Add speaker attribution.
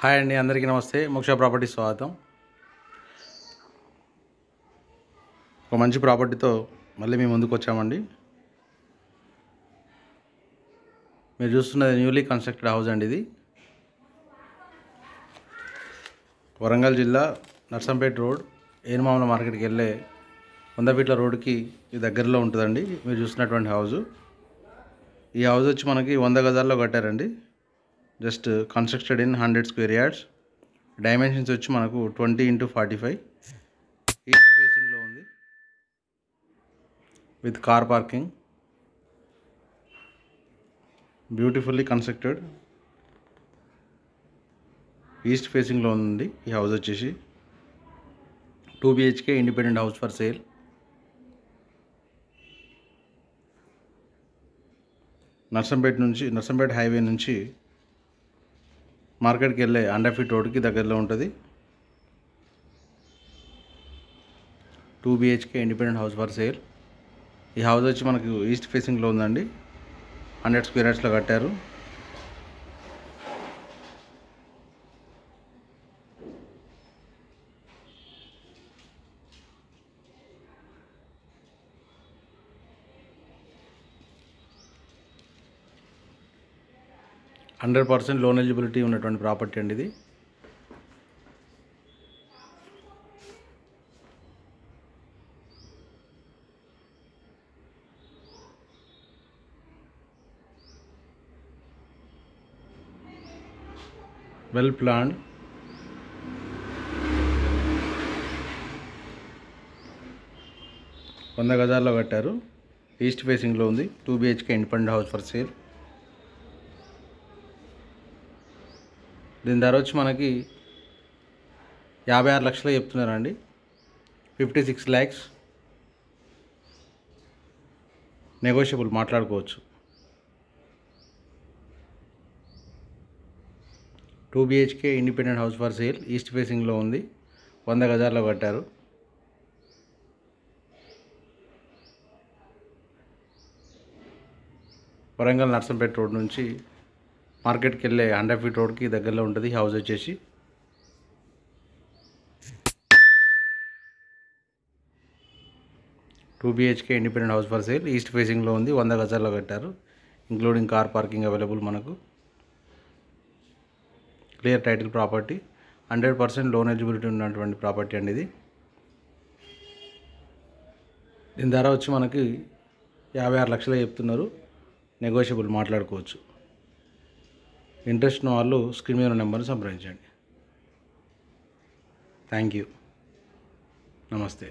Speaker 1: Hi అండి, అందరికీ నమస్తే. మోక్ష ప్రాపర్టీ స్వాగతం. ఒక మంచి ప్రాపర్టీతో మళ్ళీ మేము ముందుకు వచ్చామండి. మీరు చూస్తున్నది న్యూలీ కన్స్ట్రక్టెడ్ హౌస్ అండి. ఇది వరంగల్ జిల్లా నర్సంపేట రోడ్ ఏనుమామల మార్కెట్కి వెళ్ళే 100 ఫీట్ల రోడ్డుకి ఈ దగ్గరలో ఉంటుందండి మీరు చూస్తున్నటువంటి హౌజు. ఈ హౌస్ వచ్చి మనకి 100 గజాల్లో కట్టారండి. Just constructed in 100 square yards. Dimensions వచ్చి మనకు 20x45 ఈస్ట్ ఫేసింగ్లో ఉంది with car parking. Beautifully constructed east ఫేసింగ్లో ఉంది ఈ హౌస్ వచ్చేసి. 2 BHK independent house for sale. Narsampet highway నుంచి మార్కెట్కి వెళ్ళే 100 ఫీట్ రోడ్కి దగ్గరలో ఉంటుంది. 2 BHK independent house for sale. ఈ హౌస్ వచ్చి మనకు ఈస్ట్ ఫేసింగ్లో ఉందండి. 100 స్క్వేర్ యార్డ్స్లో కట్టారు. హండ్రెడ్ 100% లోన్ ఎలిజిబిలిటీ ఉన్నటువంటి ప్రాపర్టీ అండి ఇది. Well planned. వంద గజాల్లో కట్టారు. ఈస్ట్ ఫేసింగ్లో ఉంది. 2 BHK independent house for sale. దీని ధర వచ్చి మనకి 56 లక్షలు చెప్తున్నారండి. 56 lakhs నెగోషియబుల్, మాట్లాడుకోవచ్చు. 2 BHK independent house for sale. East ఫేసింగ్లో ఉంది. 100 గజాల్లో కట్టారు. వరంగల్ నర్సంపేట రోడ్ నుంచి మార్కెట్కి వెళ్ళే 100 ఫీట్ రోడ్కి దగ్గరలో ఉంటుంది హౌస్ వచ్చేసి. Two BHK independent house for sale. East ఫేసింగ్లో ఉంది. 100 గజాల్లో కట్టారు. ఇంక్లూడింగ్ కార్ పార్కింగ్ అవైలబుల్ మనకు. Clear title property. 100% loan eligibility ఉన్నటువంటి ప్రాపర్టీ అండి ఇది. దీని ధర వచ్చి మనకి 56 లక్షలు చెప్తున్నారు. నెగోషియబుల్, మాట్లాడుకోవచ్చు. ఇంట్రెస్ట్ ఉన్న వాళ్ళు స్క్రీన్ మీద ఉన్న నెంబర్ని సంప్రదించండి. Thank you. నమస్తే.